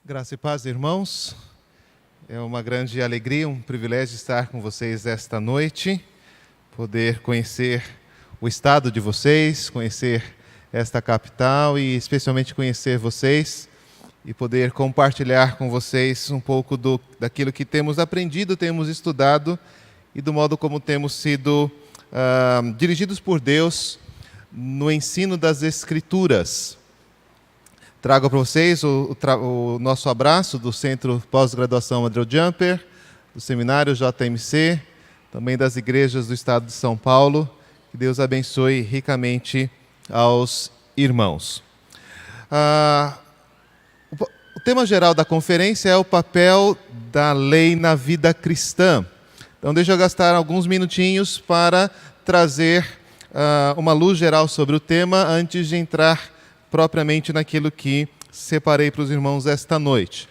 Graça e paz, irmãos. É uma grande alegria, um privilégio estar com vocês esta noite, poder conhecer o estado de vocês, conhecer esta capital e especialmente conhecer vocês e poder compartilhar com vocês um pouco daquilo que temos aprendido, temos estudado e do modo como temos sido dirigidos por Deus no ensino das Escrituras. Trago para vocês o nosso abraço do Centro Pós-Graduação Adriel Jumper, do Seminário JMC, também das igrejas do Estado de São Paulo. Que Deus abençoe ricamente aos irmãos. O tema geral da conferência é o papel da lei na vida cristã. Então, deixa eu gastar alguns minutinhos para trazer uma luz geral sobre o tema antes de entrar propriamente naquilo que separei para os irmãos esta noite.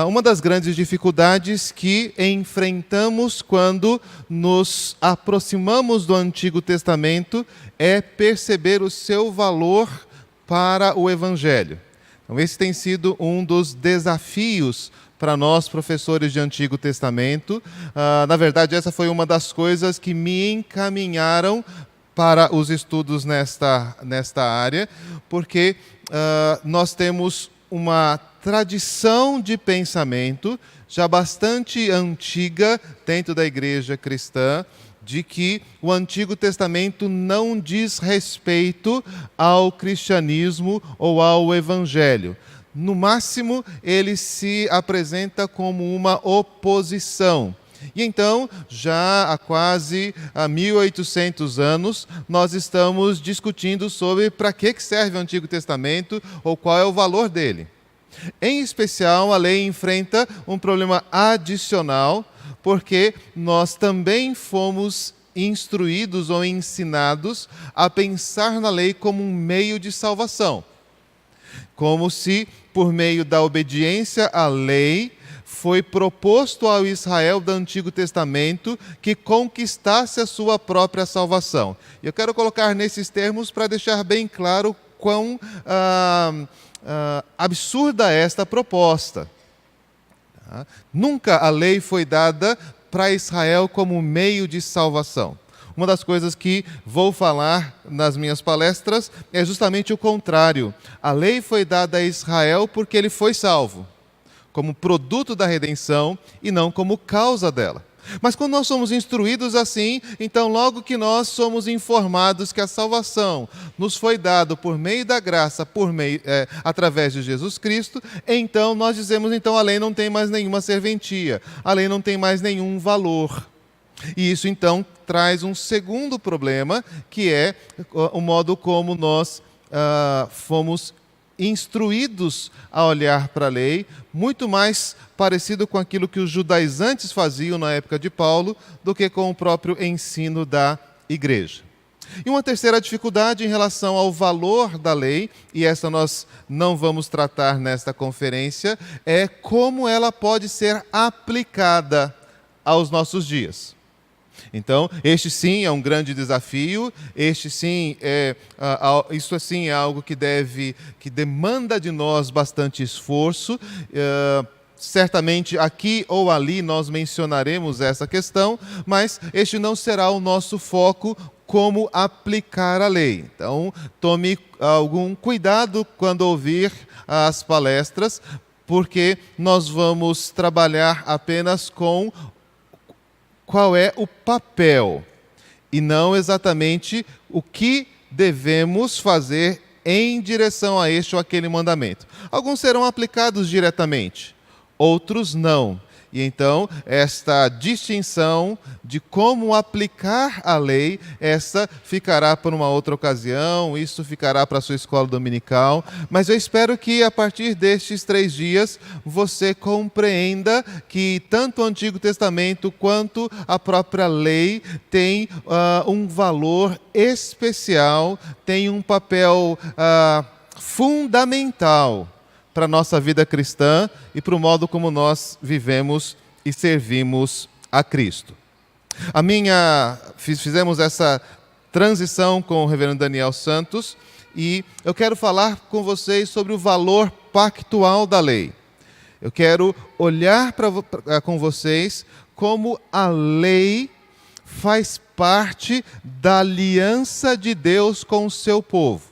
Uma das grandes dificuldades que enfrentamos quando nos aproximamos do Antigo Testamento é perceber o seu valor para o Evangelho. Então, esse tem sido um dos desafios para nós, professores de Antigo Testamento. Na verdade, essa foi uma das coisas que me encaminharam para os estudos nesta área, porque nós temos uma tradição de pensamento já bastante antiga dentro da igreja cristã, de que o Antigo Testamento não diz respeito ao cristianismo ou ao Evangelho. No máximo, ele se apresenta como uma oposição. E então, já há quase 1800 anos, nós estamos discutindo sobre para que serve o Antigo Testamento ou qual é o valor dele. Em especial, a lei enfrenta um problema adicional, porque nós também fomos instruídos ou ensinados a pensar na lei como um meio de salvação. Como se, por meio da obediência à lei, foi proposto ao Israel do Antigo Testamento que conquistasse a sua própria salvação. E eu quero colocar nesses termos para deixar bem claro quão absurda é esta proposta. Nunca a lei foi dada para Israel como meio de salvação. Uma das coisas que vou falar nas minhas palestras é justamente o contrário. A lei foi dada a Israel porque ele foi salvo, como produto da redenção e não como causa dela. Mas quando nós somos instruídos assim, então logo que nós somos informados que a salvação nos foi dada por meio da graça, através de Jesus Cristo, então nós dizemos, então a lei não tem mais nenhuma serventia, a lei não tem mais nenhum valor. E isso então traz um segundo problema, que é o modo como nós fomos instruídos a olhar para a lei, muito mais parecido com aquilo que os judaizantes faziam na época de Paulo, do que com o próprio ensino da igreja. E uma terceira dificuldade em relação ao valor da lei, e essa nós não vamos tratar nesta conferência, é como ela pode ser aplicada aos nossos dias. Então, este sim é um grande desafio, isso sim é algo que demanda de nós bastante esforço. Certamente aqui ou ali nós mencionaremos essa questão, mas este não será o nosso foco, como aplicar a lei. Então, tome algum cuidado quando ouvir as palestras, porque nós vamos trabalhar apenas com qual é o papel e não exatamente o que devemos fazer em direção a este ou aquele mandamento. Alguns serão aplicados diretamente, outros não. E então, esta distinção de como aplicar a lei, essa ficará por uma outra ocasião, isso ficará para a sua escola dominical. Mas eu espero que, a partir destes 3 dias, você compreenda que tanto o Antigo Testamento quanto a própria lei tem um valor especial, tem um papel fundamental para a nossa vida cristã e para o modo como nós vivemos e servimos a Cristo. Fizemos essa transição com o reverendo Daniel Santos e eu quero falar com vocês sobre o valor pactual da lei. Eu quero olhar com vocês como a lei faz parte da aliança de Deus com o seu povo.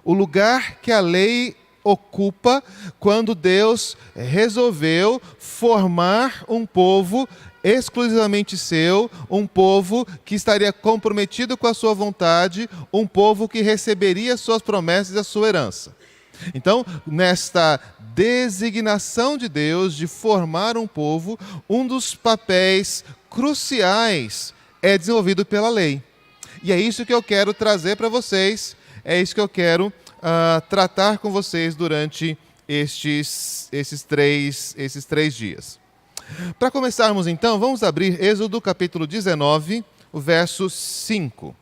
O lugar que a lei ocupa quando Deus resolveu formar um povo exclusivamente seu, um povo que estaria comprometido com a sua vontade, um povo que receberia suas promessas e a sua herança. Então, nesta designação de Deus de formar um povo, um dos papéis cruciais é desenvolvido pela lei. E é isso que eu quero trazer para vocês, é isso que eu quero tratar com vocês durante esses três dias. Para começarmos então, vamos abrir Êxodo capítulo 19, o verso 5.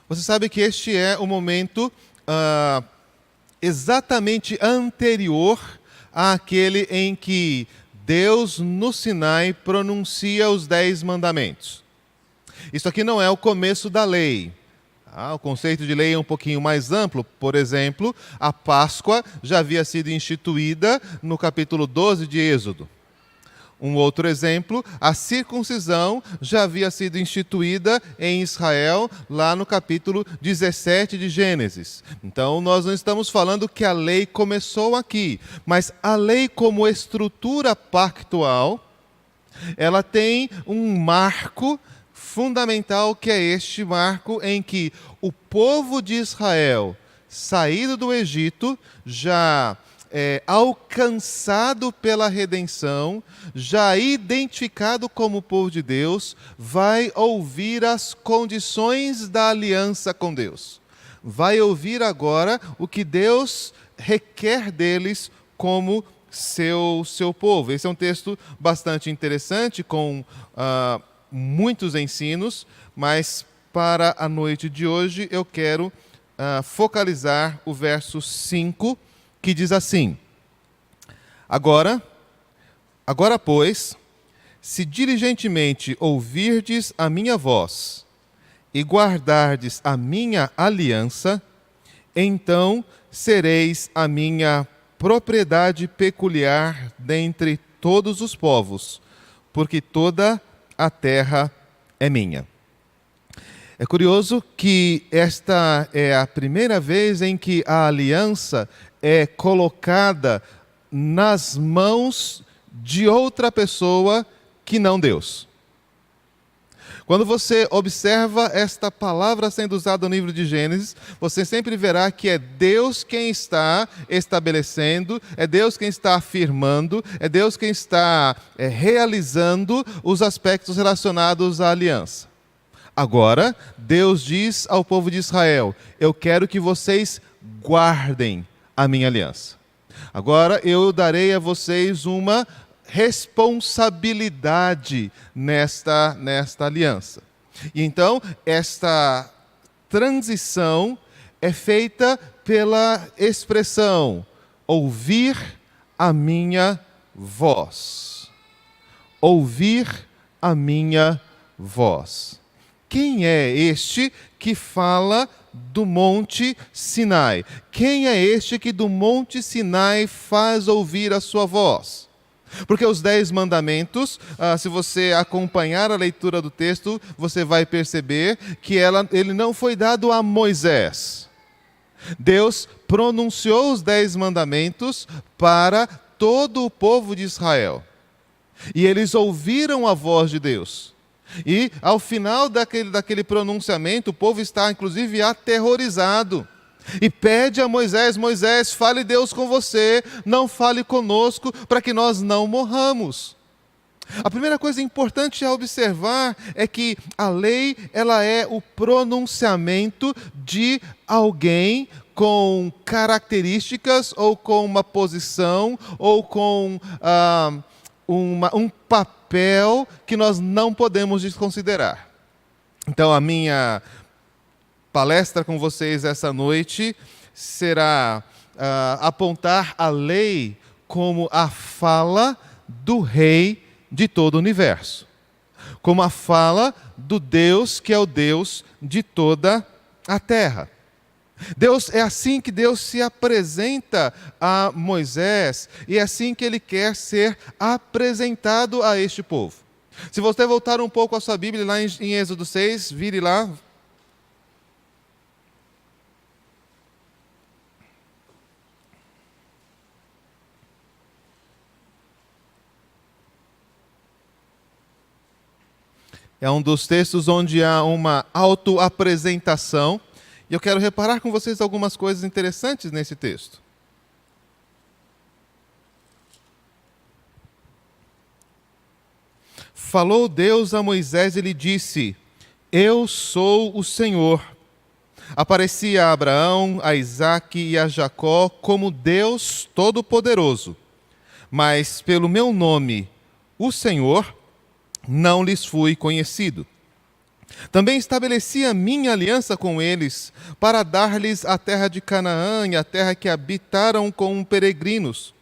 Você sabe que este é o momento exatamente anterior àquele em que Deus no Sinai pronuncia os 10 mandamentos. Isso aqui não é o começo da lei. O conceito de lei é um pouquinho mais amplo. Por exemplo, a Páscoa já havia sido instituída no capítulo 12 de Êxodo. Um outro exemplo, a circuncisão já havia sido instituída em Israel, lá no capítulo 17 de Gênesis. Então, nós não estamos falando que a lei começou aqui, mas a lei como estrutura pactual, ela tem um marco fundamental, que é este marco em que o povo de Israel, saído do Egito, já alcançado pela redenção, já identificado como povo de Deus, vai ouvir as condições da aliança com Deus. Vai ouvir agora o que Deus requer deles como seu povo. Esse é um texto bastante interessante, com muitos ensinos, mas para a noite de hoje eu quero focalizar o verso 5, que diz assim: Agora, pois, se diligentemente ouvirdes a minha voz e guardardes a minha aliança, então sereis a minha propriedade peculiar dentre todos os povos, porque toda a terra é minha. É curioso que esta é a primeira vez em que a aliança é colocada nas mãos de outra pessoa que não Deus. Quando você observa esta palavra sendo usada no livro de Gênesis, você sempre verá que é Deus quem está estabelecendo, é Deus quem está afirmando, é Deus quem está realizando os aspectos relacionados à aliança. Agora, Deus diz ao povo de Israel: eu quero que vocês guardem a minha aliança. Agora eu darei a vocês uma responsabilidade nesta aliança. E então, esta transição é feita pela expressão ouvir a minha voz. Ouvir a minha voz. Quem é este que fala do Monte Sinai? Quem é este que do Monte Sinai faz ouvir a sua voz? Porque os 10 mandamentos, se você acompanhar a leitura do texto, você vai perceber que ele não foi dado a Moisés. Deus pronunciou os 10 mandamentos para todo o povo de Israel. E eles ouviram a voz de Deus. E ao final daquele pronunciamento, o povo está inclusive aterrorizado. E pede a Moisés: Moisés, fale Deus com você, não fale conosco, para que nós não morramos. A primeira coisa importante a observar é que a lei, ela é o pronunciamento de alguém com características, ou com uma posição, ou com um papel que nós não podemos desconsiderar. Então, a minha palestra com vocês essa noite será apontar a lei como a fala do Rei de todo o universo, como a fala do Deus que é o Deus de toda a terra. É assim que Deus se apresenta a Moisés e é assim que ele quer ser apresentado a este povo. Se você voltar um pouco a sua Bíblia lá em Êxodo 6, vire lá. É um dos textos onde há uma autoapresentação. E eu quero reparar com vocês algumas coisas interessantes nesse texto. Falou Deus a Moisés e lhe disse: Eu sou o Senhor. Apareci a Abraão, a Isaque e a Jacó como Deus Todo-Poderoso. Mas pelo meu nome, o Senhor, não lhes fui conhecido. Também estabeleci a minha aliança com eles, para dar-lhes a terra de Canaã e a terra que habitaram como peregrinos.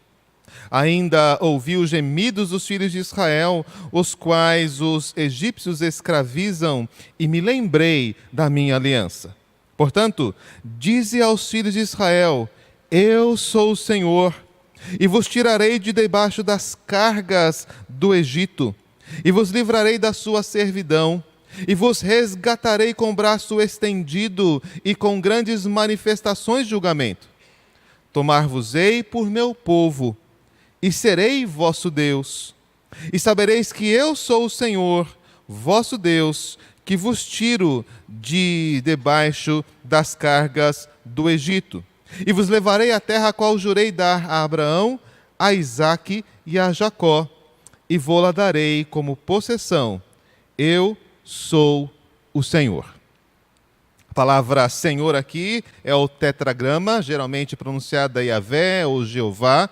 Ainda ouvi os gemidos dos filhos de Israel, os quais os egípcios escravizam, e me lembrei da minha aliança. Portanto, dize aos filhos de Israel: Eu sou o Senhor, e vos tirarei de debaixo das cargas do Egito, e vos livrarei da sua servidão, e vos resgatarei com braço estendido e com grandes manifestações de julgamento. Tomar-vos-ei por meu povo, e serei vosso Deus. E sabereis que eu sou o Senhor, vosso Deus, que vos tiro de debaixo das cargas do Egito. E vos levarei à terra a qual jurei dar a Abraão, a Isaque e a Jacó, e vô-la darei como possessão. Eu sou o Senhor. A palavra Senhor aqui é o tetragrama, geralmente pronunciada Yahvé ou Jeová.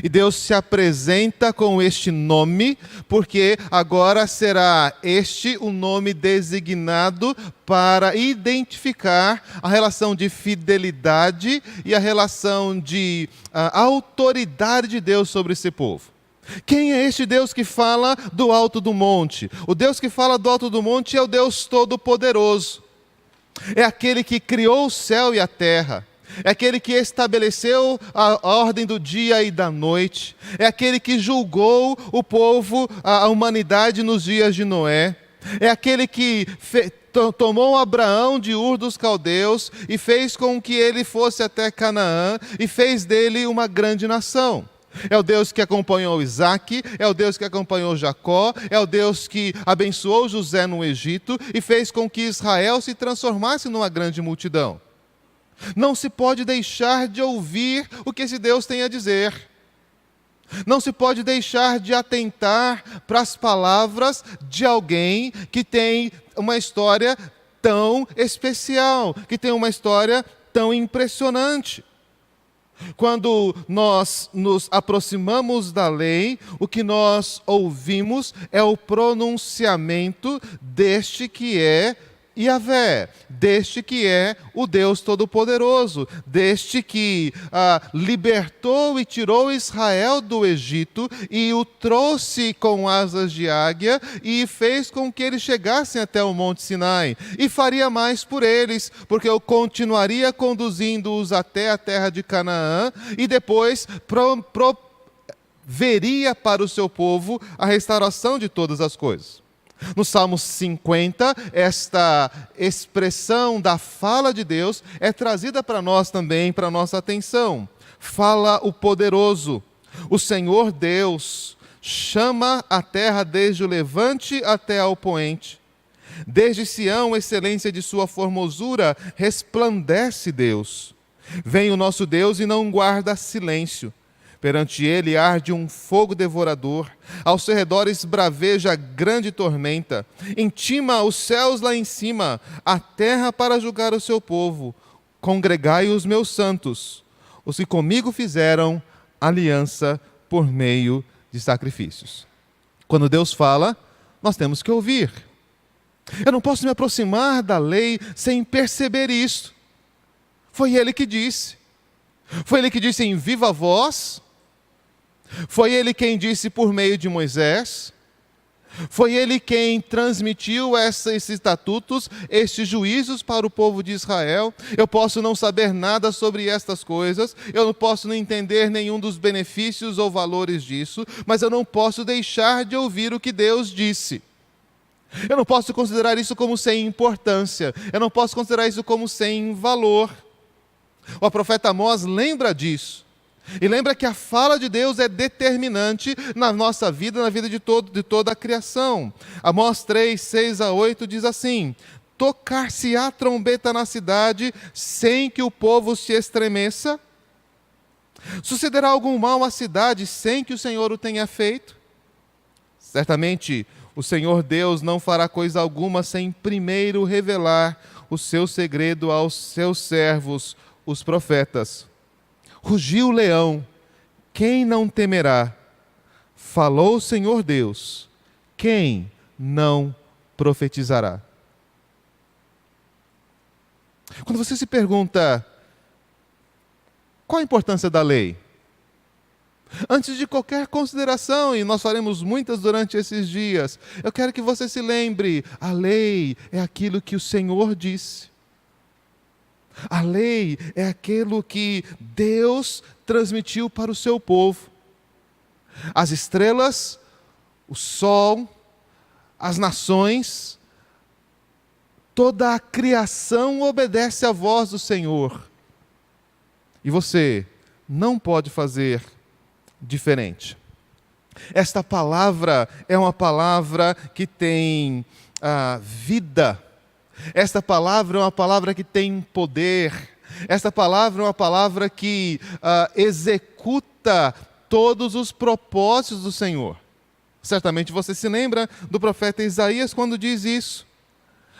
E Deus se apresenta com este nome, porque agora será este o nome designado para identificar a relação de fidelidade e a relação de autoridade de Deus sobre esse povo. Quem é este Deus que fala do alto do monte? O Deus que fala do alto do monte é o Deus Todo-Poderoso. É aquele que criou o céu e a terra. É aquele que estabeleceu a ordem do dia e da noite. É aquele que julgou o povo, a humanidade nos dias de Noé. É aquele que tomou Abraão de Ur dos Caldeus e fez com que ele fosse até Canaã e fez dele uma grande nação. É o Deus que acompanhou Isaque, é o Deus que acompanhou Jacó, é o Deus que abençoou José no Egito e fez com que Israel se transformasse numa grande multidão. Não se pode deixar de ouvir o que esse Deus tem a dizer. Não se pode deixar de atentar para as palavras de alguém que tem uma história tão especial, que tem uma história tão impressionante. Quando nós nos aproximamos da lei, o que nós ouvimos é o pronunciamento deste que é Yahvé, deste que é o Deus Todo-Poderoso, deste que libertou e tirou Israel do Egito e o trouxe com asas de águia e fez com que eles chegassem até o Monte Sinai. E faria mais por eles, porque eu continuaria conduzindo-os até a terra de Canaã e depois veria para o seu povo a restauração de todas as coisas. No Salmo 50, esta expressão da fala de Deus é trazida para nós também, para a nossa atenção. Fala o poderoso. O Senhor Deus chama a terra desde o levante até ao poente. Desde Sião, excelência de sua formosura, resplandece Deus. Vem o nosso Deus e não guarda silêncio. Perante ele arde um fogo devorador, ao seu redor esbraveja grande tormenta, intima os céus lá em cima, a terra para julgar o seu povo. Congregai os meus santos, os que comigo fizeram aliança por meio de sacrifícios. Quando Deus fala, nós temos que ouvir. Eu não posso me aproximar da lei sem perceber isso. Foi ele que disse. Foi Ele que disse em viva voz. Foi Ele quem disse por meio de Moisés. Foi Ele quem transmitiu esses estatutos, estes juízos para o povo de Israel. Eu posso não saber nada sobre estas coisas, eu não posso não entender nenhum dos benefícios ou valores disso, mas eu não posso deixar de ouvir o que Deus disse. Eu não posso considerar isso como sem importância, eu não posso considerar isso como sem valor. O profeta Amós lembra disso. E lembra que a fala de Deus é determinante na nossa vida, na vida de toda a criação. Amós 3, 6 a 8 diz assim: tocar-se-á trombeta na cidade, sem que o povo se estremeça? Sucederá algum mal à cidade, sem que o Senhor o tenha feito? Certamente o Senhor Deus não fará coisa alguma, sem primeiro revelar o seu segredo aos seus servos, os profetas. Rugiu o leão, quem não temerá? Falou o Senhor Deus, quem não profetizará? Quando você se pergunta, qual a importância da lei? Antes de qualquer consideração, e nós faremos muitas durante esses dias, eu quero que você se lembre, a lei é aquilo que o Senhor disse. A lei é aquilo que Deus transmitiu para o seu povo. As estrelas, o sol, as nações, toda a criação obedece à voz do Senhor. E você não pode fazer diferente. Esta palavra é uma palavra que tem vida. Esta palavra é uma palavra que tem poder. Esta palavra é uma palavra que executa todos os propósitos do Senhor. Certamente você se lembra do profeta Isaías quando diz isso.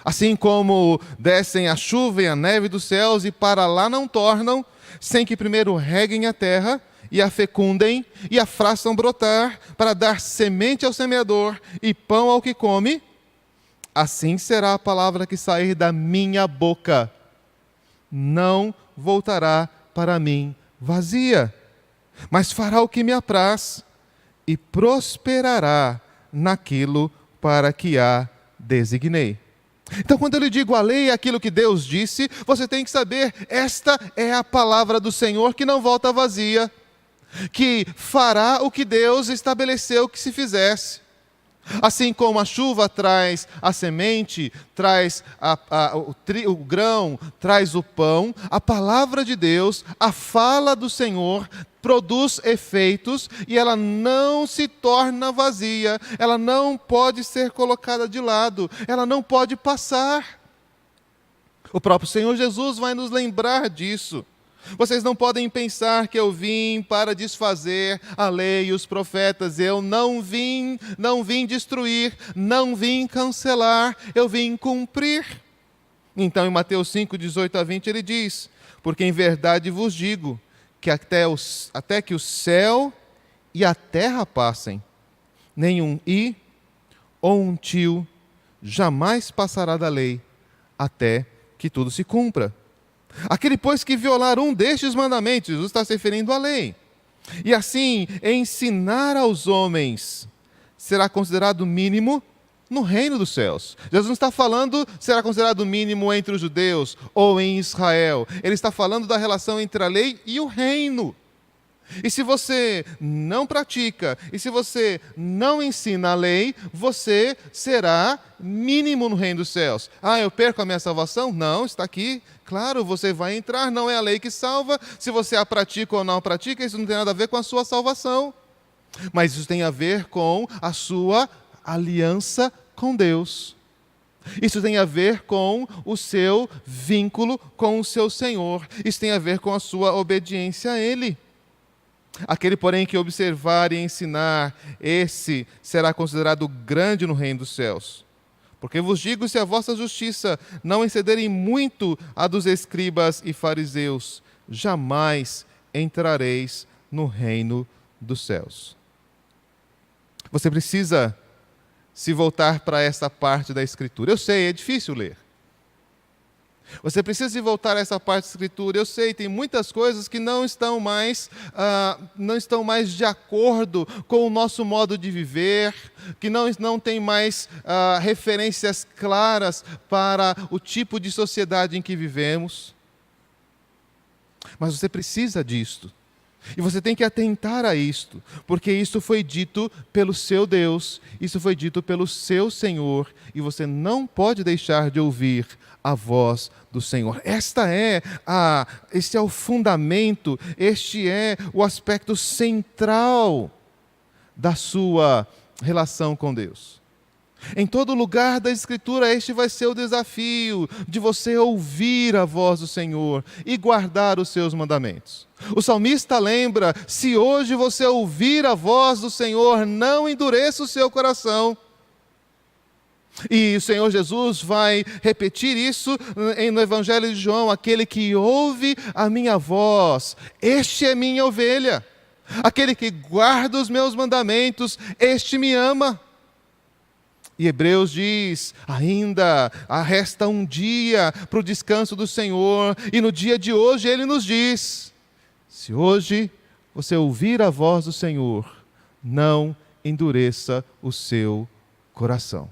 Assim como descem a chuva e a neve dos céus e para lá não tornam, sem que primeiro reguem a terra e a fecundem e a façam brotar para dar semente ao semeador e pão ao que come, assim será a palavra que sair da minha boca. Não voltará para mim vazia, mas fará o que me apraz e prosperará naquilo para que a designei. Então, quando eu lhe digo a lei é aquilo que Deus disse, você tem que saber, esta é a palavra do Senhor que não volta vazia, que fará o que Deus estabeleceu que se fizesse. Assim como a chuva traz a semente, traz o grão, traz o pão, a palavra de Deus, a fala do Senhor, produz efeitos e ela não se torna vazia, ela não pode ser colocada de lado, ela não pode passar. O próprio Senhor Jesus vai nos lembrar disso. Vocês não podem pensar que eu vim para desfazer a lei e os profetas. Eu não vim destruir, não vim cancelar, eu vim cumprir. Então, em Mateus 5, 18 a 20, ele diz: porque em verdade vos digo, que até que o céu e a terra passem, nenhum i ou um tio jamais passará da lei, até que tudo se cumpra. Aquele, pois, que violar um destes mandamentos, Jesus está se referindo à lei, e assim ensinar aos homens, será considerado mínimo no reino dos céus. Jesus não está falando será considerado mínimo entre os judeus ou em Israel. Ele está falando da relação entre a lei e o reino. E se você não pratica, e se você não ensina a lei, você será mínimo no reino dos céus. Eu perco a minha salvação? Não, está aqui. Claro, você vai entrar, não é a lei que salva. Se você a pratica ou não a pratica, isso não tem nada a ver com a sua salvação. Mas isso tem a ver com a sua aliança com Deus. Isso tem a ver com o seu vínculo com o seu Senhor. Isso tem a ver com a sua obediência a Ele. Aquele, porém, que observar e ensinar, esse será considerado grande no reino dos céus. Porque vos digo, se a vossa justiça não excederem muito a dos escribas e fariseus, jamais entrareis no reino dos céus. Você precisa se voltar para essa parte da Escritura. Eu sei, é difícil ler. Você precisa se voltar a essa parte da Escritura. Eu sei, tem muitas coisas que não estão mais de acordo com o nosso modo de viver, que não tem mais referências claras para o tipo de sociedade em que vivemos. Mas você precisa disto. E você tem que atentar a isto, porque isto foi dito pelo seu Deus, isso foi dito pelo seu Senhor, e você não pode deixar de ouvir a voz do Senhor. Este é o fundamento, este é o aspecto central da sua relação com Deus. Em todo lugar da Escritura, este vai ser o desafio de você ouvir a voz do Senhor e guardar os seus mandamentos. O salmista lembra: se hoje você ouvir a voz do Senhor, não endureça o seu coração. E o Senhor Jesus vai repetir isso no Evangelho de João: aquele que ouve a minha voz, este é minha ovelha. Aquele que guarda os meus mandamentos, este me ama. E Hebreus diz: ainda resta um dia para o descanso do Senhor, e no dia de hoje Ele nos diz: se hoje você ouvir a voz do Senhor, não endureça o seu coração.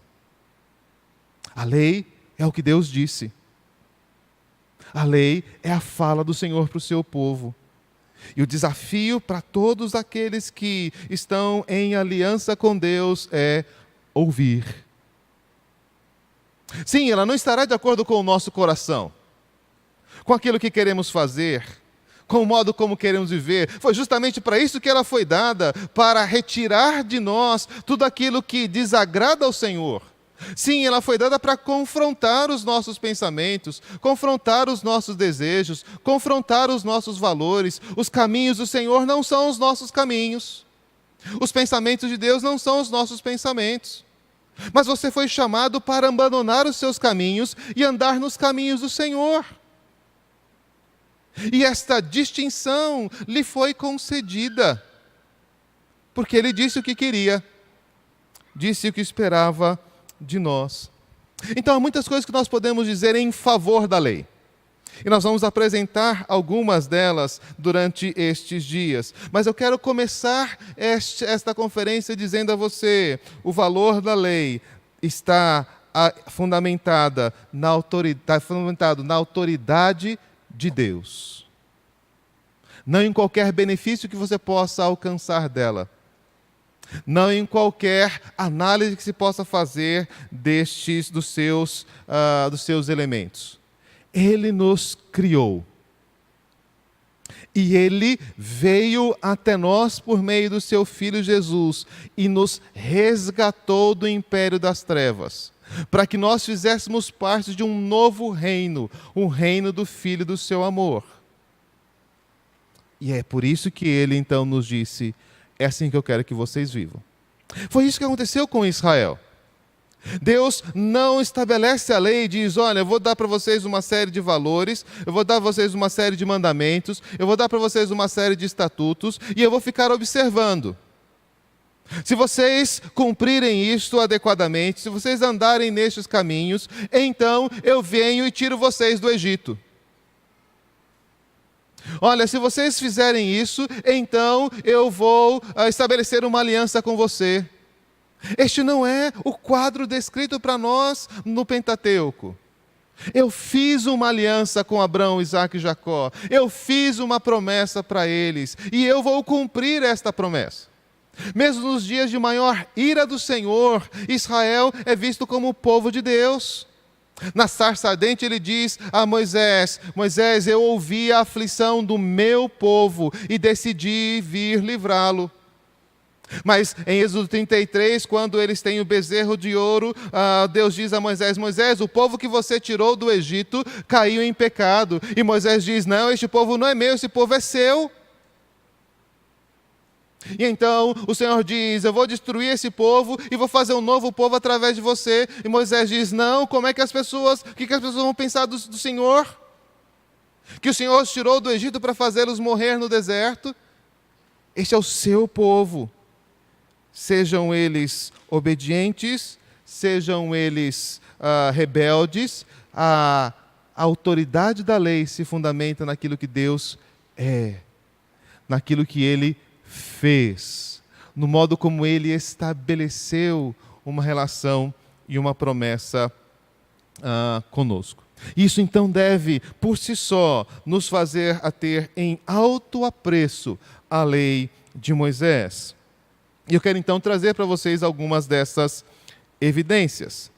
A lei é o que Deus disse. A lei é a fala do Senhor para o seu povo. E o desafio para todos aqueles que estão em aliança com Deus é ouvir. Sim, ela não estará de acordo com o nosso coração, com aquilo que queremos fazer, com o modo como queremos viver. Foi justamente para isso que ela foi dada, para retirar de nós tudo aquilo que desagrada ao Senhor. Sim, ela foi dada para confrontar os nossos pensamentos, confrontar os nossos desejos, confrontar os nossos valores. Os caminhos do Senhor não são os nossos caminhos. Os pensamentos de Deus não são os nossos pensamentos. Mas você foi chamado para abandonar os seus caminhos e andar nos caminhos do Senhor. E esta distinção lhe foi concedida, porque Ele disse o que queria, disse o que esperava de nós. Então, há muitas coisas que nós podemos dizer em favor da lei. E nós vamos apresentar algumas delas durante estes dias. Mas eu quero começar esta conferência dizendo a você: o valor da lei está fundamentado na autoridade de Deus. Não em qualquer benefício que você possa alcançar dela. Não em qualquer análise que se possa fazer dos seus elementos. Ele nos criou. E Ele veio até nós por meio do seu Filho Jesus e nos resgatou do império das trevas, para que nós fizéssemos parte de um novo reino, o reino do Filho do seu amor. E é por isso que Ele então nos disse: é assim que eu quero que vocês vivam. Foi isso que aconteceu com Israel. Deus não estabelece a lei e diz: olha, eu vou dar para vocês uma série de valores, eu vou dar para vocês uma série de mandamentos, eu vou dar para vocês uma série de estatutos, e eu vou ficar observando. Se vocês cumprirem isto adequadamente, se vocês andarem nestes caminhos, então eu venho e tiro vocês do Egito. Olha, se vocês fizerem isso, então eu vou estabelecer uma aliança com você. Este não é o quadro descrito para nós no Pentateuco. Eu fiz uma aliança com Abraão, Isaque e Jacó. Eu fiz uma promessa para eles. E eu vou cumprir esta promessa. Mesmo nos dias de maior ira do Senhor, Israel é visto como o povo de Deus. Na sarça ardente ele diz a Moisés: Moisés, eu ouvi a aflição do meu povo e decidi vir livrá-lo. Mas em Êxodo 33, quando eles têm o bezerro de ouro, Deus diz a Moisés: Moisés, o povo que você tirou do Egito caiu em pecado. E Moisés diz: não, este povo não é meu, esse povo é seu. E então o Senhor diz: eu vou destruir esse povo e vou fazer um novo povo através de você. E Moisés diz: não, como é que as pessoas vão pensar do Senhor? Que o Senhor os tirou do Egito para fazê-los morrer no deserto? Este é o seu povo. Sejam eles obedientes, sejam eles rebeldes, a a autoridade da lei se fundamenta naquilo que Deus é, naquilo que Ele fez, no modo como Ele estabeleceu uma relação e uma promessa conosco. Isso então deve, por si só, nos fazer a ter em alto apreço a lei de Moisés. E eu quero então trazer para vocês algumas dessas evidências.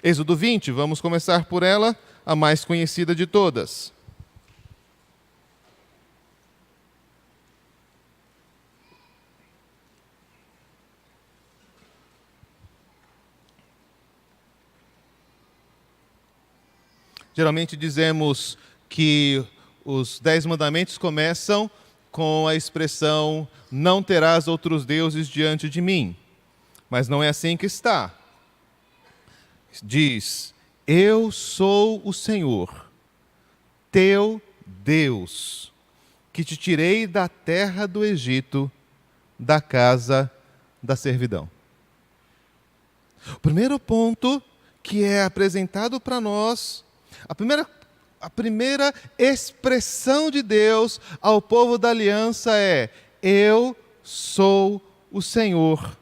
Êxodo 20, vamos começar por ela, a mais conhecida de todas. Geralmente dizemos que os 10 mandamentos começam com a expressão não terás outros deuses diante de mim. Mas não é assim que está. Diz, eu sou o Senhor, teu Deus, que te tirei da terra do Egito, da casa da servidão. O primeiro ponto que é apresentado para nós, a primeira expressão de Deus ao povo da aliança é: eu sou o Senhor,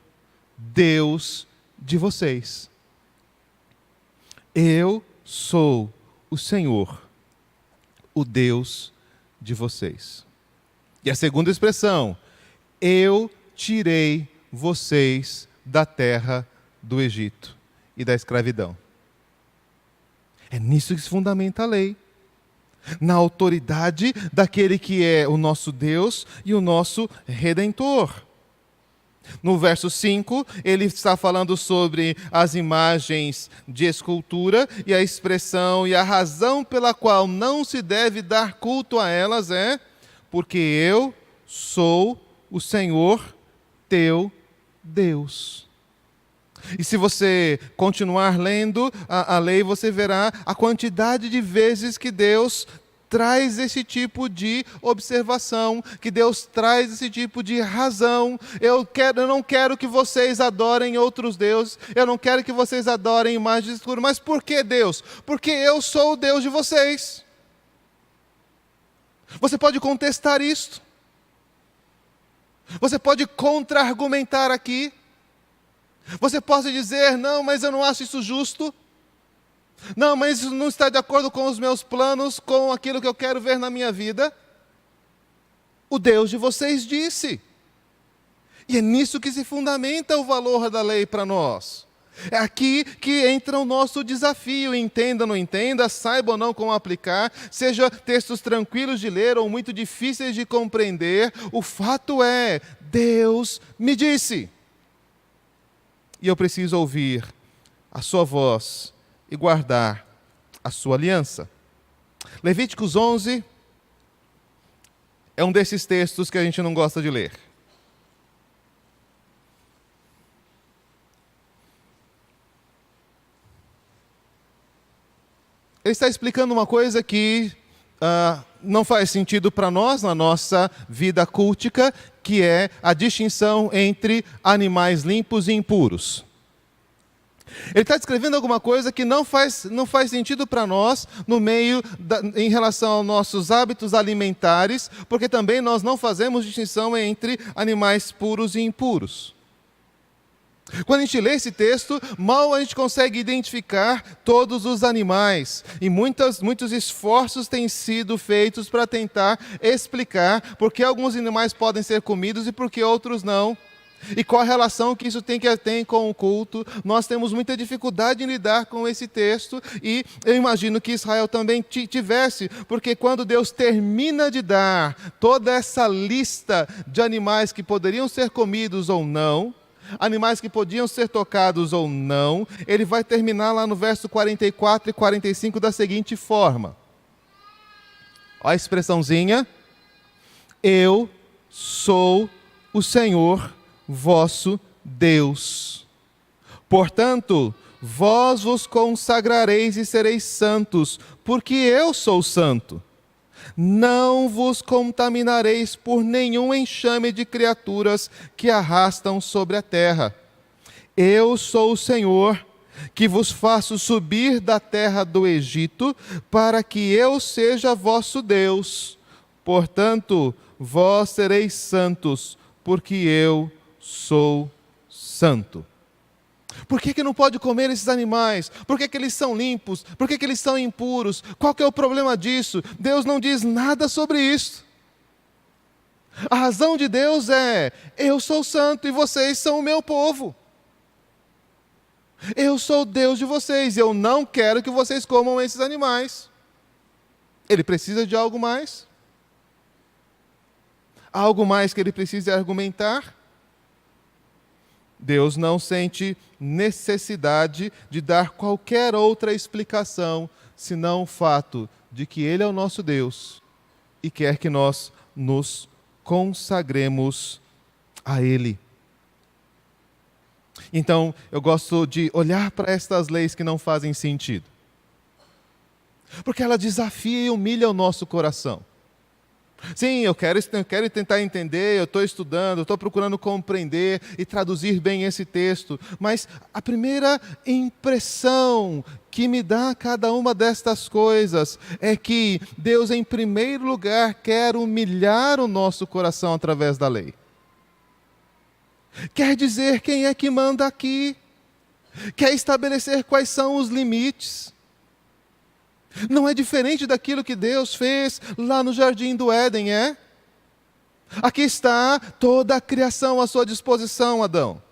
Deus de vocês. Eu sou o Senhor, o Deus de vocês. E a segunda expressão: eu tirei vocês da terra do Egito e da escravidão. É nisso que se fundamenta a lei. Na autoridade daquele que é o nosso Deus e o nosso Redentor. No verso 5, ele está falando sobre as imagens de escultura e a expressão e a razão pela qual não se deve dar culto a elas é porque eu sou o Senhor teu Deus. E se você continuar lendo a lei, você verá a quantidade de vezes que Deus traz esse tipo de observação, que Deus traz esse tipo de razão. Eu não quero que vocês adorem outros deuses, eu não quero que vocês adorem imagens de escultura. Mas por que Deus? Porque eu sou o Deus de vocês. Você pode contestar isto. Você pode contra-argumentar aqui. Você pode dizer, não, mas eu não acho isso justo. Não, mas isso não está de acordo com os meus planos, com aquilo que eu quero ver na minha vida. O Deus de vocês disse. E é nisso que se fundamenta o valor da lei para nós. É aqui que entra o nosso desafio. Entenda ou não entenda, saiba ou não como aplicar, seja textos tranquilos de ler ou muito difíceis de compreender, o fato é, Deus me disse. E eu preciso ouvir a sua voz e guardar a sua aliança. Levíticos 11 é um desses textos que a gente não gosta de ler. Ele está explicando uma coisa que não faz sentido para nós na nossa vida cultica, que é a distinção entre animais limpos e impuros. Ele está descrevendo alguma coisa que não faz sentido para nós em relação aos nossos hábitos alimentares, porque também nós não fazemos distinção entre animais puros e impuros. Quando a gente lê esse texto, mal a gente consegue identificar todos os animais. E muitos esforços têm sido feitos para tentar explicar por que alguns animais podem ser comidos e por que outros não. E qual a relação que isso tem com o culto. Nós temos muita dificuldade em lidar com esse texto. E eu imagino que Israel também tivesse, porque quando Deus termina de dar toda essa lista de animais que poderiam ser comidos ou não, animais que podiam ser tocados ou não, ele vai terminar lá no verso 44 e 45 da seguinte forma. Olha a expressãozinha. Eu sou o Senhor vosso Deus. Portanto, vós vos consagrareis e sereis santos, porque eu sou santo. Não vos contaminareis por nenhum enxame de criaturas que arrastam sobre a terra. Eu sou o Senhor, que vos faço subir da terra do Egito, para que eu seja vosso Deus. Portanto, vós sereis santos, porque eu sou santo. Por que não pode comer esses animais? Por que eles são limpos? Por que eles são impuros? Qual que é o problema disso? Deus não diz nada sobre isso. A razão de Deus é: eu sou santo e vocês são o meu povo. Eu sou o Deus de vocês, eu não quero que vocês comam esses animais. Ele precisa de algo mais? Algo mais que ele precise argumentar? Deus não sente necessidade de dar qualquer outra explicação, senão o fato de que Ele é o nosso Deus e quer que nós nos consagremos a Ele. Então, eu gosto de olhar para estas leis que não fazem sentido, porque ela desafia e humilha o nosso coração. Sim, eu quero tentar entender, eu estou estudando, eu estou procurando compreender e traduzir bem esse texto, mas a primeira impressão que me dá cada uma destas coisas é que Deus, em primeiro lugar, quer humilhar o nosso coração através da lei. Quer dizer quem é que manda aqui, quer estabelecer quais são os limites. Não é diferente daquilo que Deus fez lá no Jardim do Éden, é? Aqui está toda a criação à sua disposição, Adão.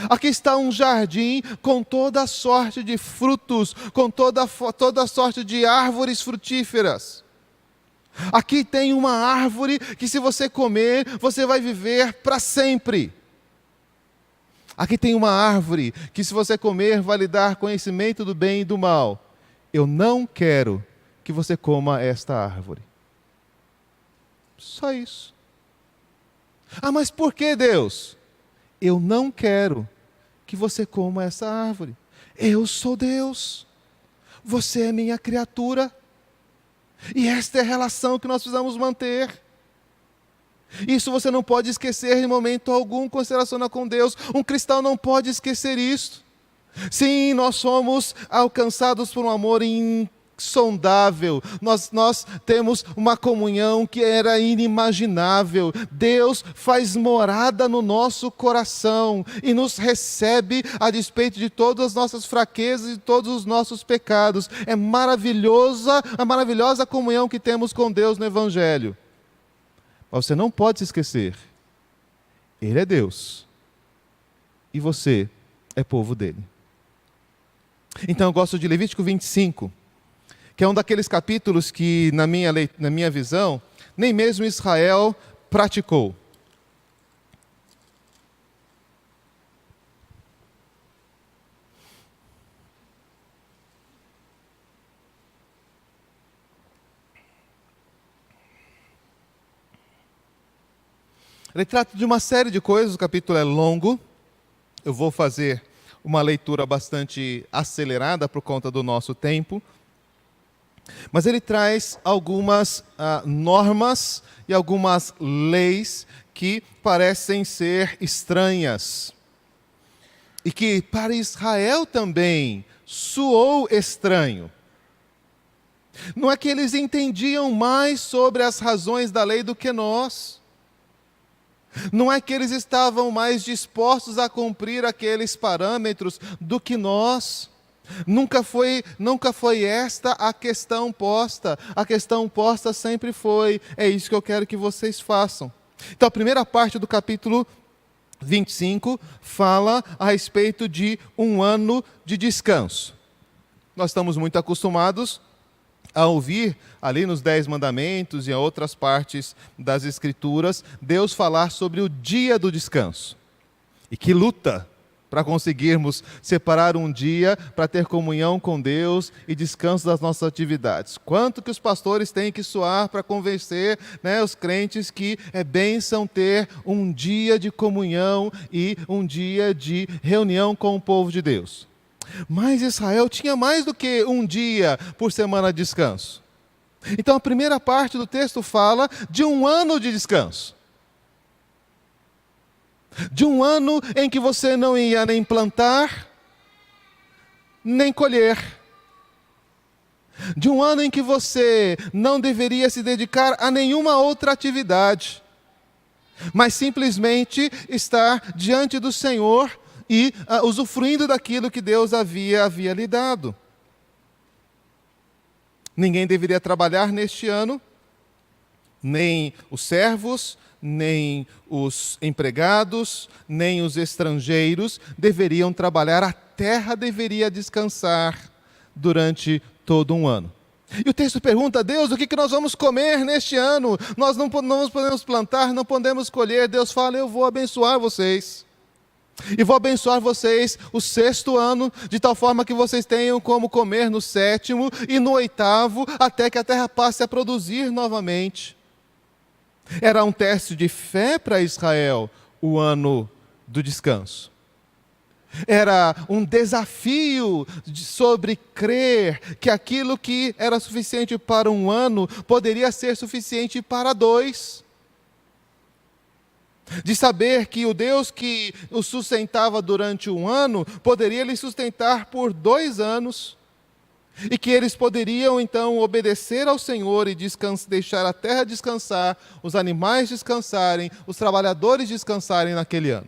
Aqui está um jardim com toda a sorte de frutos, com toda a sorte de árvores frutíferas. Aqui tem uma árvore que, se você comer, você vai viver para sempre. Aqui tem uma árvore que, se você comer, vai lhe dar conhecimento do bem e do mal. Eu não quero que você coma esta árvore. Só isso. Ah, mas por que, Deus? Eu não quero que você coma essa árvore. Eu sou Deus. Você é minha criatura. E esta é a relação que nós precisamos manter. Isso você não pode esquecer em momento algum quando se relaciona com Deus. Um cristão não pode esquecer isto. Sim, nós somos alcançados por um amor insondável. Nós temos uma comunhão que era inimaginável. Deus faz morada no nosso coração e nos recebe a despeito de todas as nossas fraquezas e todos os nossos pecados. É maravilhosa a maravilhosa comunhão que temos com Deus no Evangelho. Mas você não pode se esquecer. Ele é Deus e você é povo dele. Então eu gosto de Levítico 25, que é um daqueles capítulos que, na minha visão, nem mesmo Israel praticou. Ele trata de uma série de coisas, o capítulo é longo, eu vou fazer uma leitura bastante acelerada por conta do nosso tempo, mas ele traz algumas normas e algumas leis que parecem ser estranhas e que para Israel também soou estranho. Não é que eles entendiam mais sobre as razões da lei do que nós. Não é que eles estavam mais dispostos a cumprir aqueles parâmetros do que nós. Nunca foi esta a questão posta. A questão posta sempre foi: é isso que eu quero que vocês façam. Então a primeira parte do capítulo 25 fala a respeito de um ano de descanso. Nós estamos muito acostumados a ouvir ali nos 10 mandamentos e em outras partes das Escrituras, Deus falar sobre o dia do descanso. E que luta para conseguirmos separar um dia para ter comunhão com Deus e descanso das nossas atividades. Quanto que os pastores têm que suar para convencer, os crentes que é bênção ter um dia de comunhão e um dia de reunião com o povo de Deus. Mas Israel tinha mais do que um dia por semana de descanso. Então a primeira parte do texto fala de um ano de descanso. De um ano em que você não ia nem plantar, nem colher. De um ano em que você não deveria se dedicar a nenhuma outra atividade, mas simplesmente estar diante do Senhor e usufruindo daquilo que Deus havia lhe dado. Ninguém deveria trabalhar neste ano, nem os servos, nem os empregados, nem os estrangeiros deveriam trabalhar, a terra deveria descansar durante todo um ano. E o texto pergunta: Deus, o que nós vamos comer neste ano? Nós não podemos plantar, não podemos colher. Deus fala: eu vou abençoar vocês. E vou abençoar vocês o 6º ano, de tal forma que vocês tenham como comer no 7º e no 8º, até que a terra passe a produzir novamente. Era um teste de fé para Israel, o ano do descanso. Era um desafio sobre crer que aquilo que era suficiente para um ano poderia ser suficiente para 2. De saber que o Deus que o sustentava durante um ano poderia lhe sustentar por 2 anos. E que eles poderiam então obedecer ao Senhor e deixar a terra descansar, os animais descansarem, os trabalhadores descansarem naquele ano.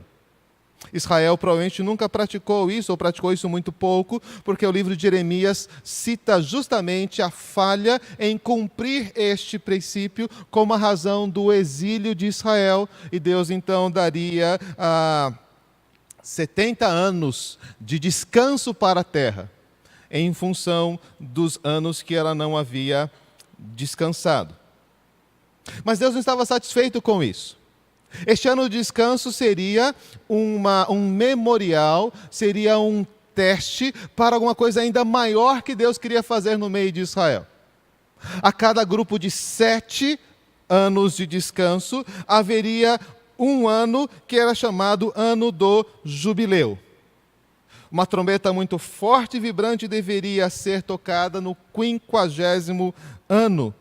Israel provavelmente nunca praticou isso, ou praticou isso muito pouco, porque o livro de Jeremias cita justamente a falha em cumprir este princípio como a razão do exílio de Israel, e Deus então daria 70 anos de descanso para a terra, em função dos anos que ela não havia descansado. Mas Deus não estava satisfeito com isso. Este ano de descanso seria um memorial, seria um teste para alguma coisa ainda maior que Deus queria fazer no meio de Israel. A cada grupo de 7 anos de descanso, haveria um ano que era chamado Ano do Jubileu. Uma trombeta muito forte e vibrante deveria ser tocada no 50º ano.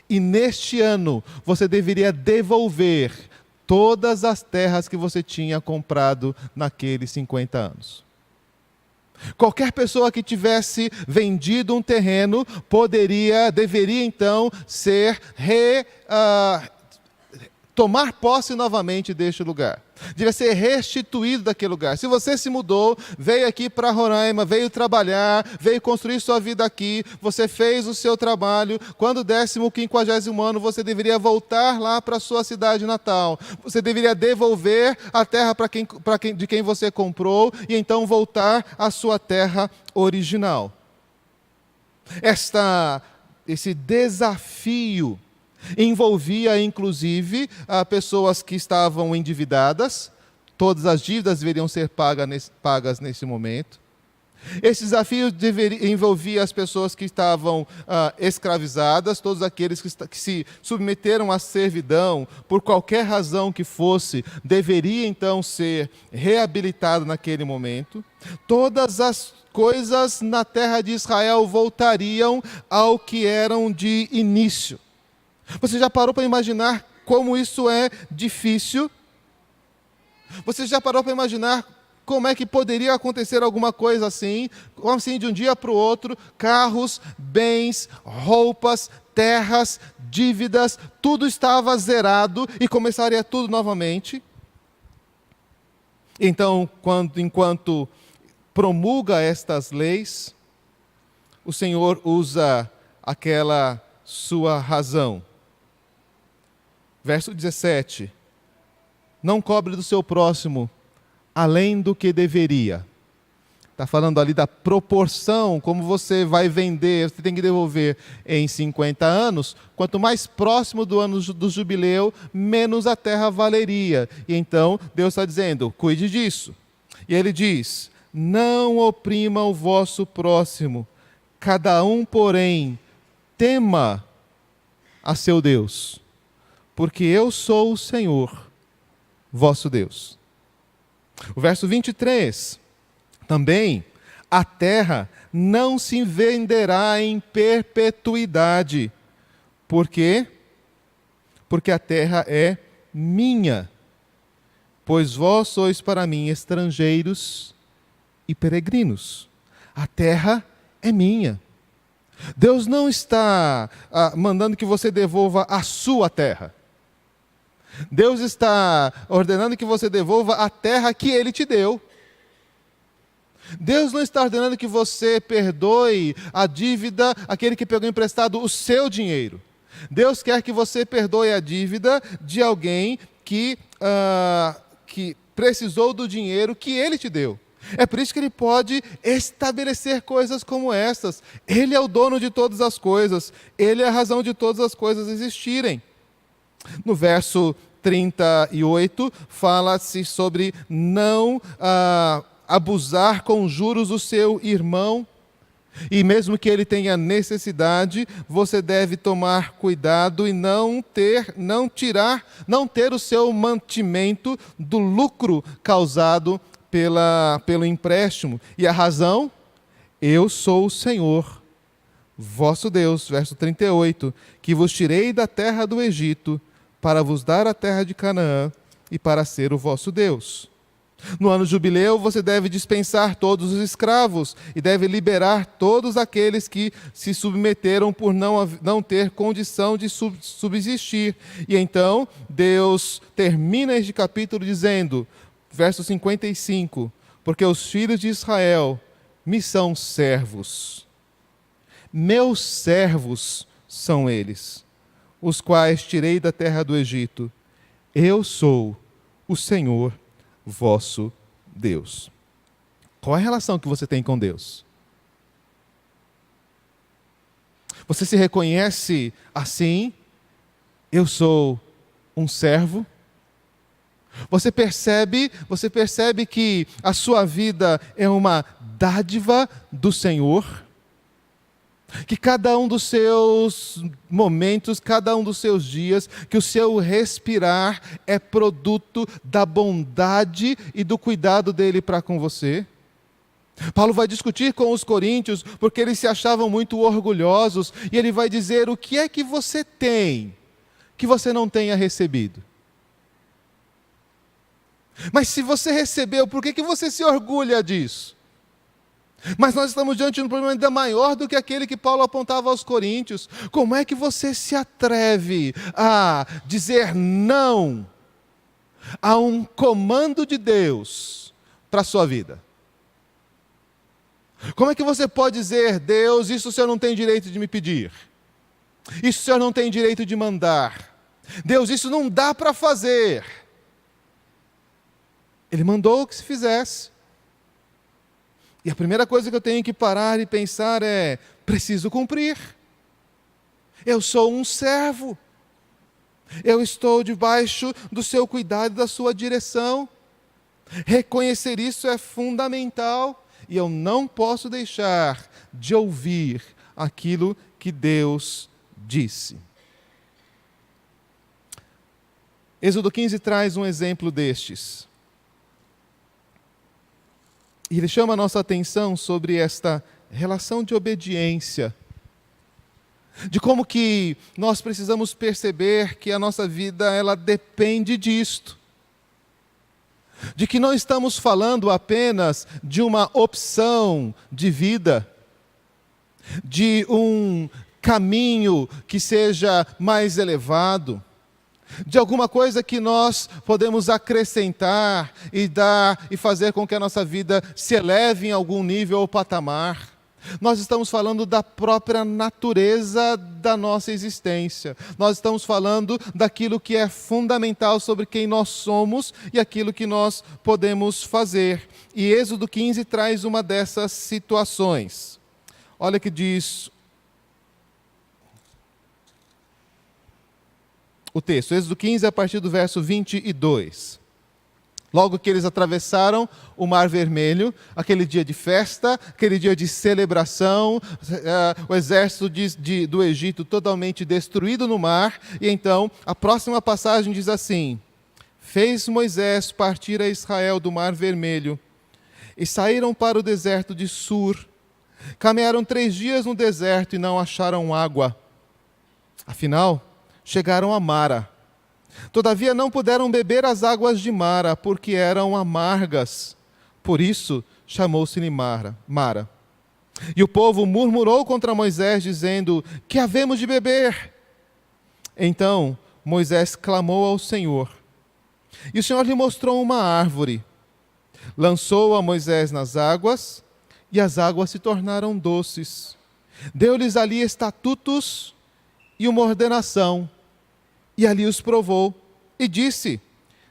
E neste ano, você deveria devolver todas as terras que você tinha comprado naqueles 50 anos. Qualquer pessoa que tivesse vendido um terreno deveria então tomar posse novamente deste lugar. Devia ser restituído daquele lugar. Se você se mudou, veio aqui para Roraima, veio trabalhar, veio construir sua vida aqui, você fez o seu trabalho, quando desse o 50º ano, você deveria voltar lá para a sua cidade natal. Você deveria devolver a terra de quem você comprou e então voltar à sua terra original. Esse desafio envolvia, inclusive, pessoas que estavam endividadas. Todas as dívidas deveriam ser pagas nesse momento. Esse desafio envolvia as pessoas que estavam escravizadas, todos aqueles que se submeteram à servidão, por qualquer razão que fosse, deveria então ser reabilitado naquele momento. Todas as coisas na terra de Israel voltariam ao que eram de início. Você já parou para imaginar como isso é difícil? Você já parou para imaginar como é que poderia acontecer alguma coisa assim de um dia para o outro? Carros, bens, roupas, terras, dívidas, tudo estava zerado e começaria tudo novamente. Então, enquanto promulga estas leis, o Senhor usa aquela sua razão. Verso 17, não cobre do seu próximo além do que deveria. Está falando ali da proporção, como você vai vender, você tem que devolver em 50 anos, quanto mais próximo do ano do jubileu, menos a terra valeria. E então Deus está dizendo, cuide disso. E ele diz, não oprima o vosso próximo, cada um, porém, tema a seu Deus. Porque eu sou o Senhor, vosso Deus. O verso 23, também, a terra não se venderá em perpetuidade. Por quê? Porque a terra é minha, pois vós sois para mim estrangeiros e peregrinos. A terra é minha. Deus não está mandando que você devolva a sua terra. Deus está ordenando que você devolva a terra que Ele te deu. Deus não está ordenando que você perdoe a dívida, aquele que pegou emprestado o seu dinheiro. Deus quer que você perdoe a dívida de alguém que precisou do dinheiro que Ele te deu. É por isso que Ele pode estabelecer coisas como estas. Ele é o dono de todas as coisas. Ele é a razão de todas as coisas existirem. No verso 38, fala-se sobre não abusar com juros o seu irmão. E mesmo que ele tenha necessidade, você deve tomar cuidado e não ter o seu mantimento do lucro causado pelo empréstimo. E a razão? Eu sou o Senhor, vosso Deus, verso 38, que vos tirei da terra do Egito, para vos dar a terra de Canaã e para ser o vosso Deus. No ano jubileu, você deve dispensar todos os escravos e deve liberar todos aqueles que se submeteram por não ter condição de subsistir. E então, Deus termina este capítulo dizendo, verso 55, porque os filhos de Israel me são servos. Meus servos são eles, os quais tirei da terra do Egito. Eu sou o Senhor vosso Deus. Qual é a relação que você tem com Deus? Você se reconhece assim? Eu sou um servo? Você percebe que a sua vida é uma dádiva do Senhor? Que cada um dos seus momentos, cada um dos seus dias, que o seu respirar é produto da bondade e do cuidado dele para com você. Paulo vai discutir com os coríntios, porque eles se achavam muito orgulhosos, e ele vai dizer: o que é que você tem que você não tenha recebido? Mas se você recebeu, por que você se orgulha disso? Mas nós estamos diante de um problema ainda maior do que aquele que Paulo apontava aos coríntios. Como é que você se atreve a dizer não a um comando de Deus para a sua vida? Como é que você pode dizer: Deus, isso o Senhor não tem direito de me pedir, isso o Senhor não tem direito de mandar, Deus, isso não dá para fazer? Ele mandou que se fizesse. E a primeira coisa que eu tenho que parar e pensar é: preciso cumprir. Eu sou um servo. Eu estou debaixo do seu cuidado e da sua direção. Reconhecer isso é fundamental. E eu não posso deixar de ouvir aquilo que Deus disse. Êxodo 15 traz um exemplo destes. E ele chama a nossa atenção sobre esta relação de obediência. De como que nós precisamos perceber que a nossa vida, ela depende disto. De que não estamos falando apenas de uma opção de vida, de um caminho que seja mais elevado, de alguma coisa que nós podemos acrescentar e dar e fazer com que a nossa vida se eleve em algum nível ou patamar. Nós estamos falando da própria natureza da nossa existência. Nós estamos falando daquilo que é fundamental sobre quem nós somos e aquilo que nós podemos fazer. E Êxodo 15 traz uma dessas situações. Olha que diz o texto, Êxodo 15, a partir do verso 22. Logo que eles atravessaram o Mar Vermelho, aquele dia de festa, aquele dia de celebração, o exército do Egito totalmente destruído no mar, e então a próxima passagem diz assim: fez Moisés partir a Israel do Mar Vermelho, e saíram para o deserto de Sur. Caminharam 3 dias no deserto e não acharam água. Afinal, chegaram a Mara. Todavia não puderam beber as águas de Mara, porque eram amargas. Por isso chamou-se-lhe Mara. E o povo murmurou contra Moisés, dizendo: que havemos de beber? Então Moisés clamou ao Senhor. E o Senhor lhe mostrou uma árvore. Lançou a Moisés nas águas, e as águas se tornaram doces. Deu-lhes ali estatutos e uma ordenação, e ali os provou. E disse: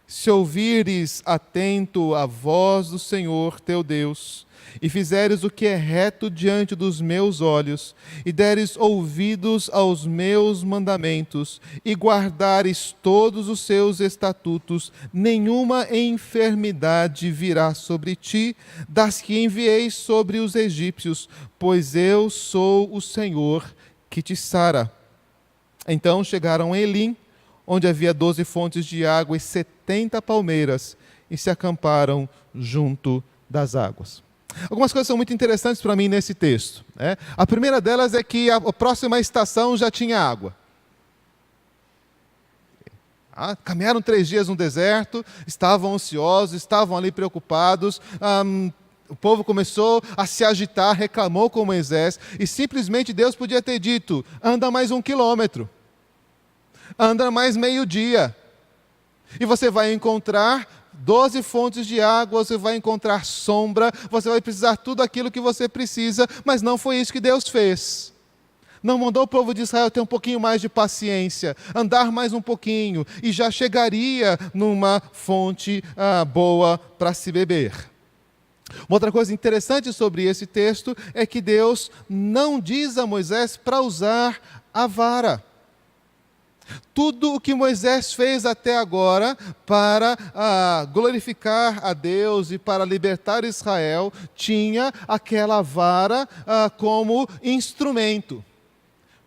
se ouvires atento a voz do Senhor teu Deus, e fizeres o que é reto diante dos meus olhos, e deres ouvidos aos meus mandamentos, e guardares todos os seus estatutos, nenhuma enfermidade virá sobre ti, das que enviei sobre os egípcios, pois eu sou o Senhor que te sara. Então chegaram a Elim, onde havia 12 fontes de água e 70 palmeiras, e se acamparam junto das águas. Algumas coisas são muito interessantes para mim nesse texto, né? A primeira delas é que a próxima estação já tinha água. Caminharam 3 dias no deserto, estavam ansiosos, estavam ali preocupados. O povo começou a se agitar, reclamou com Moisés, e simplesmente Deus podia ter dito: anda mais 1 quilômetro, anda mais meio-dia, e você vai encontrar 12 fontes de água, você vai encontrar sombra, você vai precisar tudo aquilo que você precisa, mas não foi isso que Deus fez. Não mandou o povo de Israel ter um pouquinho mais de paciência, andar mais um pouquinho, e já chegaria numa fonte boa para se beber. Uma outra coisa interessante sobre esse texto é que Deus não diz a Moisés para usar a vara. Tudo o que Moisés fez até agora para glorificar a Deus e para libertar Israel, tinha aquela vara como instrumento.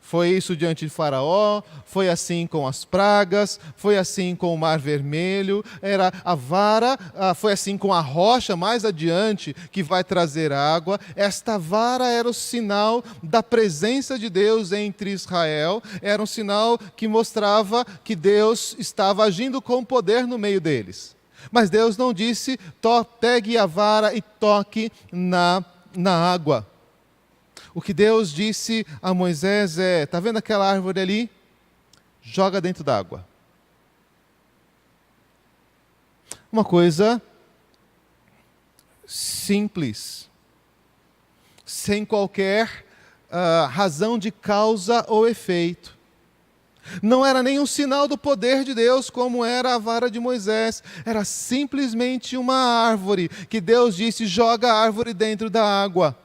Foi isso diante de Faraó, foi assim com as pragas, foi assim com o Mar Vermelho, era a vara, foi assim com a rocha mais adiante que vai trazer água. Esta vara era o sinal da presença de Deus entre Israel, era um sinal que mostrava que Deus estava agindo com poder no meio deles. Mas Deus não disse: pegue a vara e toque na água. O que Deus disse a Moisés é: está vendo aquela árvore ali? Joga dentro d'água. Uma coisa simples, sem qualquer razão de causa ou efeito. Não era nenhum sinal do poder de Deus, como era a vara de Moisés. Era simplesmente uma árvore, que Deus disse: joga a árvore dentro da água.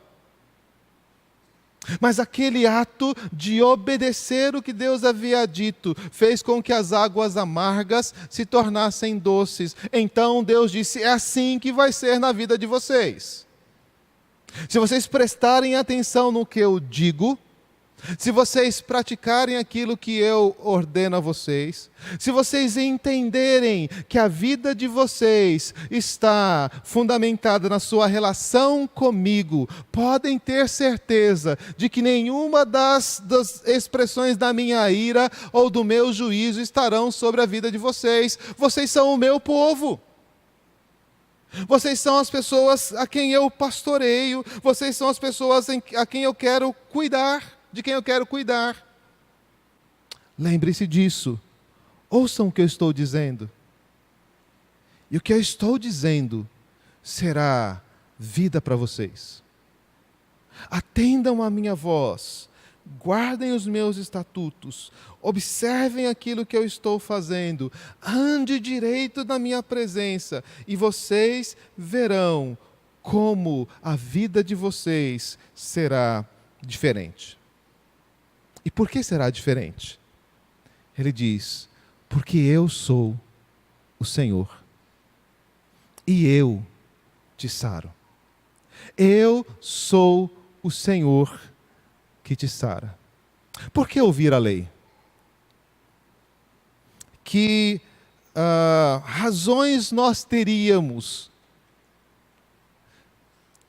Mas aquele ato de obedecer o que Deus havia dito fez com que as águas amargas se tornassem doces. Então Deus disse: é assim que vai ser na vida de vocês. Se vocês prestarem atenção no que eu digo, se vocês praticarem aquilo que eu ordeno a vocês, se vocês entenderem que a vida de vocês está fundamentada na sua relação comigo, podem ter certeza de que nenhuma das expressões da minha ira ou do meu juízo estarão sobre a vida de vocês. Vocês são o meu povo. Vocês são as pessoas a quem eu pastoreio. Vocês são as pessoas a quem eu quero cuidar. De quem eu quero cuidar. Lembre-se disso. Ouçam o que eu estou dizendo. E o que eu estou dizendo será vida para vocês. Atendam a minha voz. Guardem os meus estatutos. Observem aquilo que eu estou fazendo. Ande direito na minha presença. E vocês verão como a vida de vocês será diferente. E por que será diferente? Ele diz: porque eu sou o Senhor, e eu te saro. Eu sou o Senhor que te sara. Por que ouvir a lei? Que razões nós teríamos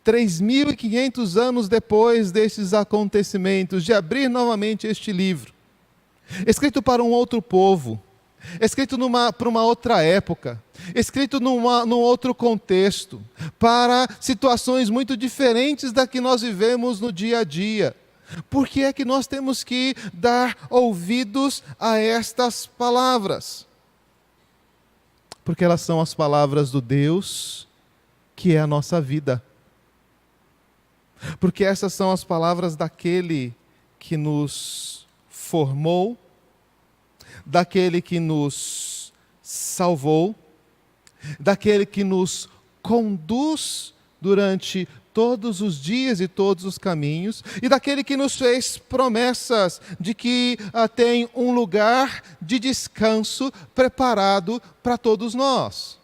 3.500 anos depois desses acontecimentos, de abrir novamente este livro, escrito para um outro povo, escrito para uma outra época, escrito num outro contexto, para situações muito diferentes da que nós vivemos no dia a dia. Por que é que nós temos que dar ouvidos a estas palavras? Porque elas são as palavras do Deus que é a nossa vida. Porque essas são as palavras daquele que nos formou, daquele que nos salvou, daquele que nos conduz durante todos os dias e todos os caminhos, e daquele que nos fez promessas de que tem um lugar de descanso preparado para todos nós.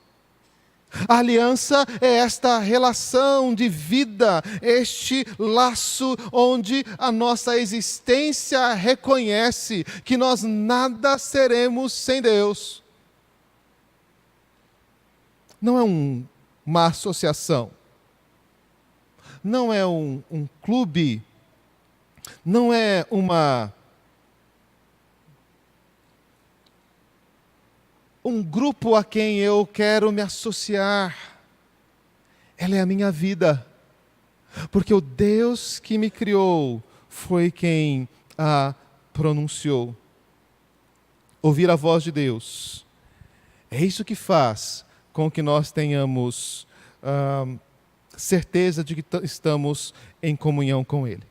A aliança é esta relação de vida, este laço onde a nossa existência reconhece que nós nada seremos sem Deus. Não é uma associação, não é um clube, não é um grupo a quem eu quero me associar. Ela é a minha vida, porque o Deus que me criou foi quem a pronunciou. Ouvir a voz de Deus, é isso que faz com que nós tenhamos certeza de que estamos em comunhão com Ele.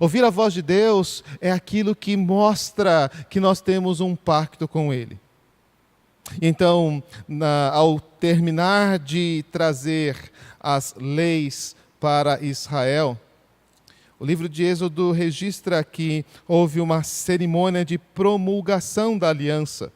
Ouvir a voz de Deus é aquilo que mostra que nós temos um pacto com Ele. Então, ao terminar de trazer as leis para Israel, o livro de Êxodo registra que houve uma cerimônia de promulgação da aliança.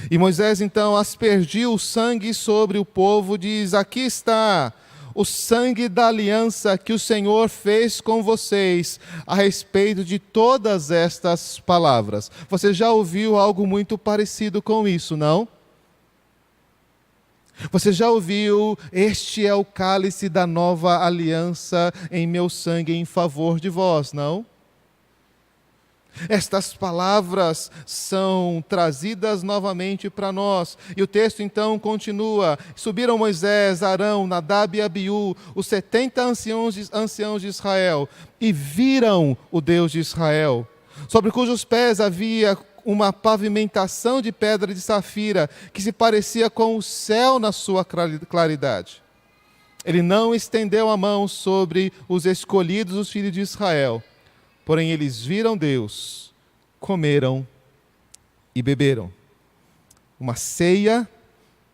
E Moisés então aspergiu o sangue sobre o povo, diz: aqui está o sangue da aliança que o Senhor fez com vocês a respeito de todas estas palavras. Você já ouviu algo muito parecido com isso, não? Você já ouviu: este é o cálice da nova aliança em meu sangue em favor de vós, não? Estas palavras são trazidas novamente para nós. E o texto então continua: subiram Moisés, Arão, Nadab e Abiú, os 70 anciãos de Israel, e viram o Deus de Israel, sobre cujos pés havia uma pavimentação de pedra de safira, que se parecia com o céu na sua claridade. Ele não estendeu a mão sobre os escolhidos, os filhos de Israel. Porém, eles viram Deus, comeram e beberam. Uma ceia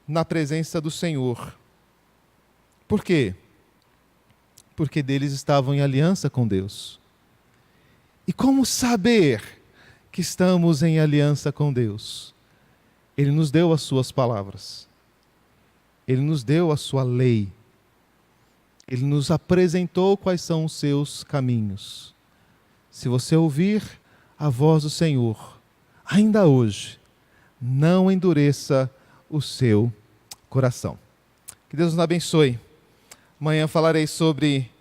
na presença do Senhor. Por quê? Porque deles estavam em aliança com Deus. E como saber que estamos em aliança com Deus? Ele nos deu as suas palavras. Ele nos deu a sua lei. Ele nos apresentou quais são os seus caminhos. Se você ouvir a voz do Senhor, ainda hoje, não endureça o seu coração. Que Deus nos abençoe. Amanhã falarei sobre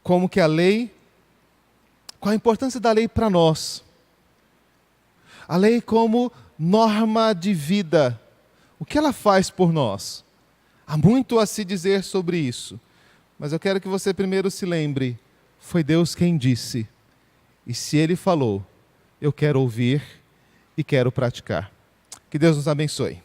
como que a lei, qual a importância da lei para nós. A lei como norma de vida. O que ela faz por nós? Há muito a se dizer sobre isso. Mas eu quero que você primeiro se lembre: foi Deus quem disse. E se Ele falou, eu quero ouvir e quero praticar. Que Deus nos abençoe.